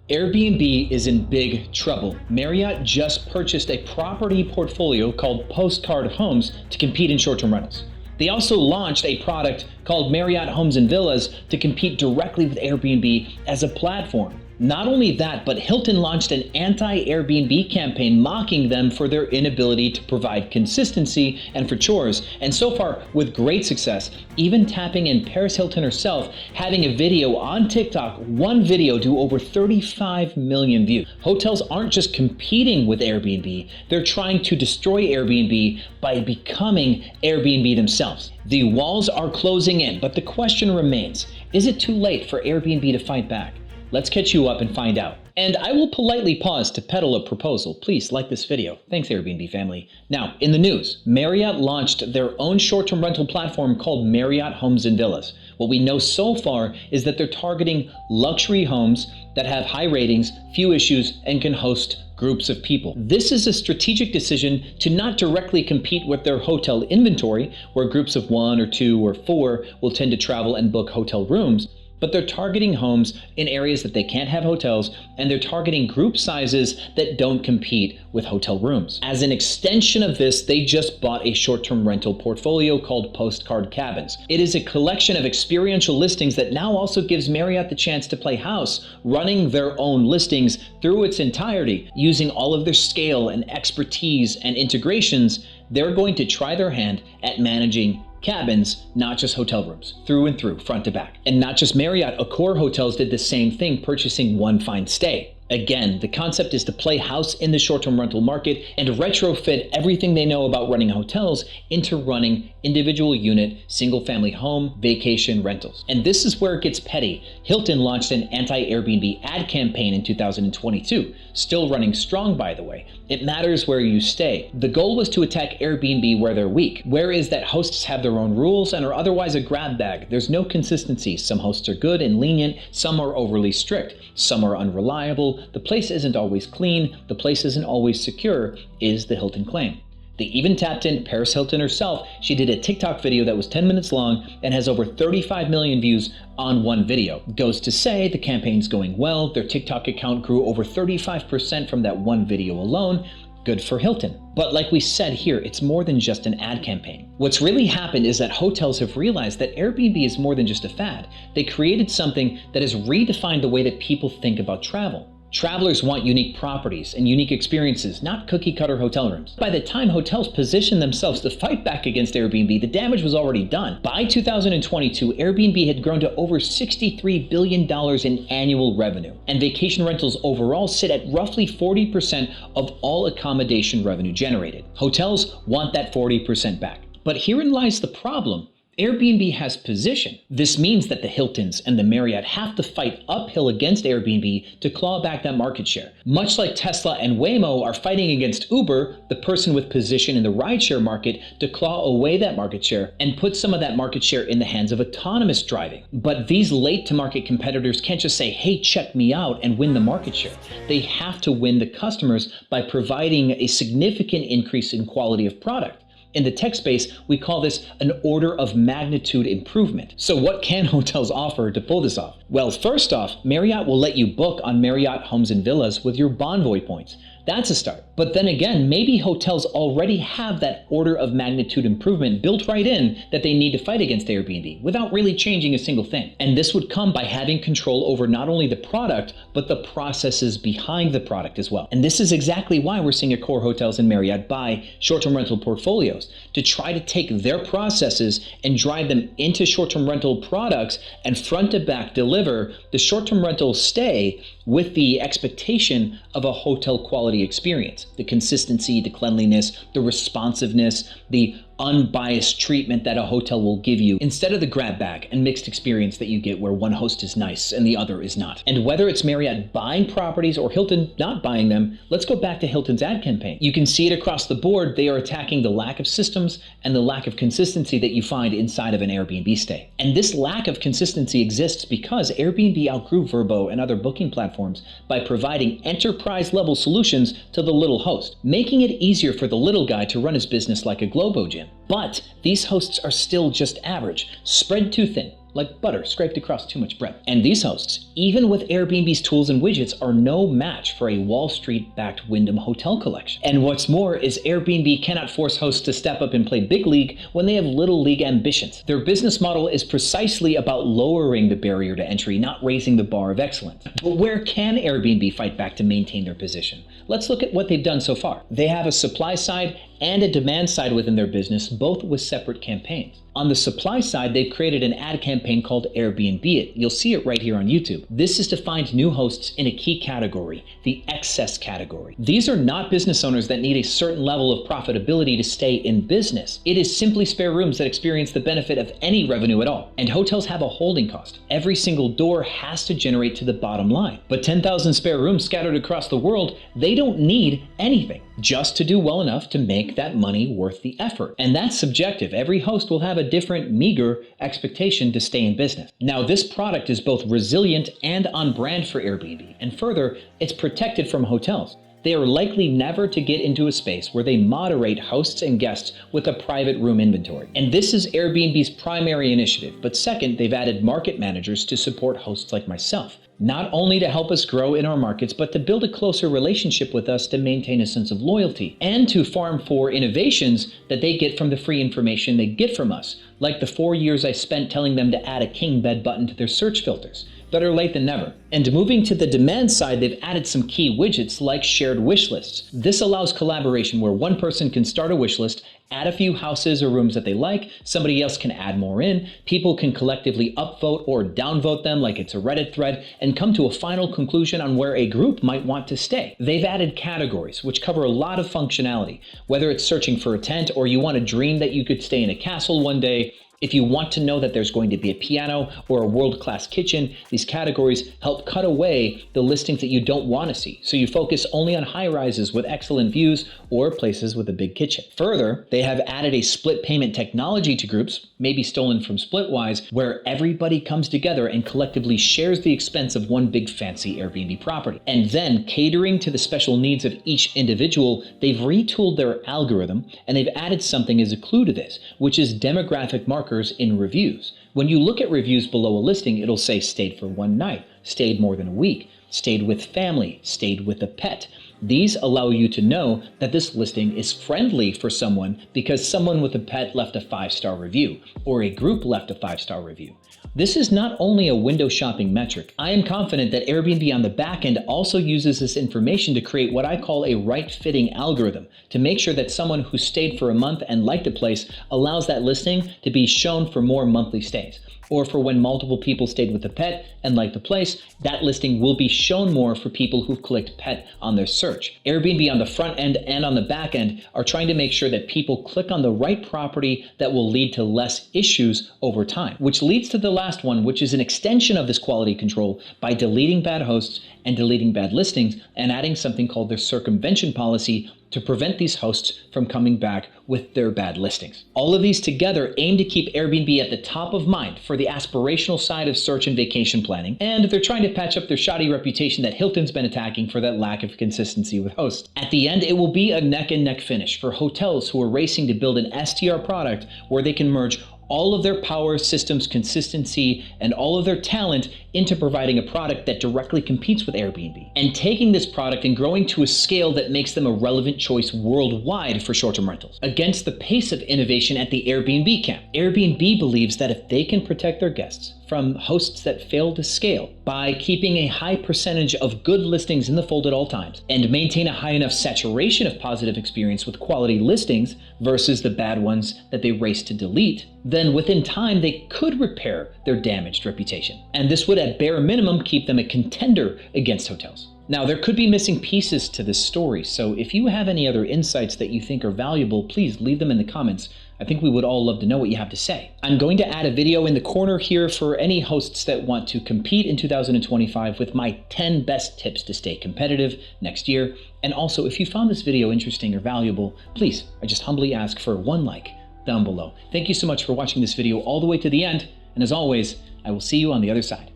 Airbnb is in big trouble. Marriott just purchased a property portfolio called Postcard Homes to compete in short-term rentals. They also launched a product called Marriott Homes and Villas to compete directly with Airbnb as a platform. Not only that, but Hilton launched an anti-Airbnb campaign mocking them for their inability to provide consistency and for chores. And so far, with great success, even tapping in Paris Hilton herself, having a video on TikTok, one video do over 35 million views. Hotels aren't just competing with Airbnb, they're trying to destroy Airbnb by becoming Airbnb themselves. The walls are closing in, but the question remains, is it too late for Airbnb to fight back? Let's catch you up and find out. And I will politely pause to peddle a proposal. Please like this video. Thanks, Airbnb family. Now, in the news, Marriott launched their own short-term rental platform called Marriott Homes and Villas. What we know so far is that they're targeting luxury homes that have high ratings, few issues, and can host groups of people. This is a strategic decision to not directly compete with their hotel inventory, where groups of 1 or 2 or 4 will tend to travel and book hotel rooms. But they're targeting homes in areas that they can't have hotels, and they're targeting group sizes that don't compete with hotel rooms. As an extension of this, they just bought a short-term rental portfolio called Postcard Cabins. It is a collection of experiential listings that now also gives Marriott the chance to play house, running their own listings through its entirety. Using all of their scale and expertise and integrations, they're going to try their hand at managing cabins, not just hotel rooms, through and through, front to back. And not just Marriott, Accor Hotels did the same thing, purchasing One Fine Stay. Again, the concept is to play house in the short-term rental market and retrofit everything they know about running hotels into running individual unit, single-family home, vacation rentals. And this is where it gets petty. Hilton launched an anti-Airbnb ad campaign in 2022, still running strong, by the way. It matters where you stay. The goal was to attack Airbnb where they're weak. Where is that hosts have their own rules and are otherwise a grab bag. There's no consistency. Some hosts are good and lenient, some are overly strict, some are unreliable. The place isn't always clean, the place isn't always secure, is the Hilton claim. They even tapped in Paris Hilton herself. She did a TikTok video that was 10 minutes long and has over 35 million views on one video. Goes to say the campaign's going well. Their TikTok account grew over 35% from that one video alone. Good for Hilton. But like we said here, it's more than just an ad campaign. What's really happened is that hotels have realized that Airbnb is more than just a fad. They created something that has redefined the way that people think about travel. Travelers want unique properties and unique experiences, not cookie-cutter hotel rooms. By the time hotels positioned themselves to fight back against Airbnb, the damage was already done. By 2022, Airbnb had grown to over $63 billion in annual revenue, and vacation rentals overall sit at roughly 40% of all accommodation revenue generated. Hotels want that 40% back. But herein lies the problem. Airbnb has position. This means that the Hiltons and the Marriott have to fight uphill against Airbnb to claw back that market share. Much like Tesla and Waymo are fighting against Uber, the person with position in the rideshare market, to claw away that market share and put some of that market share in the hands of autonomous driving. But these late-to-market competitors can't just say, hey, check me out, and win the market share. They have to win the customers by providing a significant increase in quality of product. In the tech space, we call this an order of magnitude improvement. So what can hotels offer to pull this off? Well, first off, Marriott will let you book on Marriott Homes and Villas with your Bonvoy points. That's a start. But then again, maybe hotels already have that order of magnitude improvement built right in that they need to fight against Airbnb without really changing a single thing. And this would come by having control over not only the product, but the processes behind the product as well. And this is exactly why we're seeing Accor Hotels and Marriott buy short-term rental portfolios, to try to take their processes and drive them into short-term rental products and front to back deliver the short-term rental stay with the expectation of a hotel quality experience. The consistency, the cleanliness, the responsiveness, the unbiased treatment that a hotel will give you instead of the grab bag and mixed experience that you get where one host is nice and the other is not. And whether it's Marriott buying properties or Hilton not buying them, let's go back to Hilton's ad campaign. You can see it across the board. They are attacking the lack of systems and the lack of consistency that you find inside of an Airbnb stay. And this lack of consistency exists because Airbnb outgrew VRBO and other booking platforms by providing enterprise-level solutions to the little host, making it easier for the little guy to run his business like a Globo gym. But these hosts are still just average, spread too thin. like butter scraped across too much bread. And these hosts, even with Airbnb's tools and widgets, are no match for a Wall Street-backed Wyndham hotel collection. And what's more is Airbnb cannot force hosts to step up and play big league when they have little league ambitions. Their business model is precisely about lowering the barrier to entry, not raising the bar of excellence. But where can Airbnb fight back to maintain their position? Let's look at what they've done so far. They have a supply side and a demand side within their business, both with separate campaigns. On the supply side, they've created an ad campaign called Airbnb It. You'll see it right here on YouTube. This is to find new hosts in a key category, the excess category. These are not business owners that need a certain level of profitability to stay in business. It is simply spare rooms that experience the benefit of any revenue at all. And hotels have a holding cost. Every single door has to generate to the bottom line. But 10,000 spare rooms scattered across the world, they don't need anything just to do well enough to make that money worth the effort. And that's subjective. Every host will have a different meager expectation to stay in business. Now, this product is both resilient and on brand for Airbnb. And further, it's protected from hotels. They are likely never to get into a space where they moderate hosts and guests with a private room inventory. And this is Airbnb's primary initiative. But second, they've added market managers to support hosts like myself, not only to help us grow in our markets, but to build a closer relationship with us to maintain a sense of loyalty and to farm for innovations that they get from the free information they get from us, like the 4 years I spent telling them to add a king bed button to their search filters. Better late than never. And moving to the demand side, they've added some key widgets like shared wish lists. This allows collaboration where one person can start a wish list, add a few houses or rooms that they like, somebody else can add more in, people can collectively upvote or downvote them like it's a Reddit thread, and come to a final conclusion on where a group might want to stay. They've added categories, which cover a lot of functionality, whether it's searching for a tent or you want to dream that you could stay in a castle one day. If you want to know that there's going to be a piano or a world-class kitchen, these categories help cut away the listings that you don't want to see. So you focus only on high-rises with excellent views or places with a big kitchen. Further, they have added a split payment technology to groups, maybe stolen from Splitwise, where everybody comes together and collectively shares the expense of one big fancy Airbnb property. And then, catering to the special needs of each individual, they've retooled their algorithm and they've added something as a clue to this, which is demographic markers in reviews. When you look at reviews below a listing, it'll say stayed for one night, stayed more than a week, stayed with family, stayed with a pet. These allow you to know that this listing is friendly for someone because someone with a pet left a 5-star review or a group left a 5-star review. This is not only a window shopping metric. I am confident that Airbnb on the back end also uses this information to create what I call a right-fitting algorithm to make sure that someone who stayed for a month and liked a place allows that listing to be shown for more monthly stays. Or for when multiple people stayed with a pet and liked the place, that listing will be shown more for people who've clicked pet on their search. Airbnb on the front end and on the back end are trying to make sure that people click on the right property that will lead to less issues over time, which leads to the last one, which is an extension of this quality control by deleting bad hosts and deleting bad listings and adding something called their circumvention policy to prevent these hosts from coming back with their bad listings. All of these together aim to keep Airbnb at the top of mind for the aspirational side of search and vacation planning, and they're trying to patch up their shoddy reputation that Hilton's been attacking for that lack of consistency with hosts. At the end, it will be a neck and neck finish for hotels who are racing to build an STR product where they can merge all of their power, systems, consistency, and all of their talent into providing a product that directly competes with Airbnb, and taking this product and growing to a scale that makes them a relevant choice worldwide for short-term rentals, against the pace of innovation at the Airbnb camp. Airbnb believes that if they can protect their guests from hosts that fail to scale by keeping a high percentage of good listings in the fold at all times and maintain a high enough saturation of positive experience with quality listings versus the bad ones that they race to delete, then within time they could repair their damaged reputation. And this would at bare minimum keep them a contender against hotels. Now, there could be missing pieces to this story, so if you have any other insights that you think are valuable, please leave them in the comments. I think we would all love to know what you have to say. I'm going to add a video in the corner here for any hosts that want to compete in 2025 with my 10 best tips to stay competitive next year. And also, if you found this video interesting or valuable, please, I just humbly ask for one like down below. Thank you so much for watching this video all the way to the end, and as always, I will see you on the other side.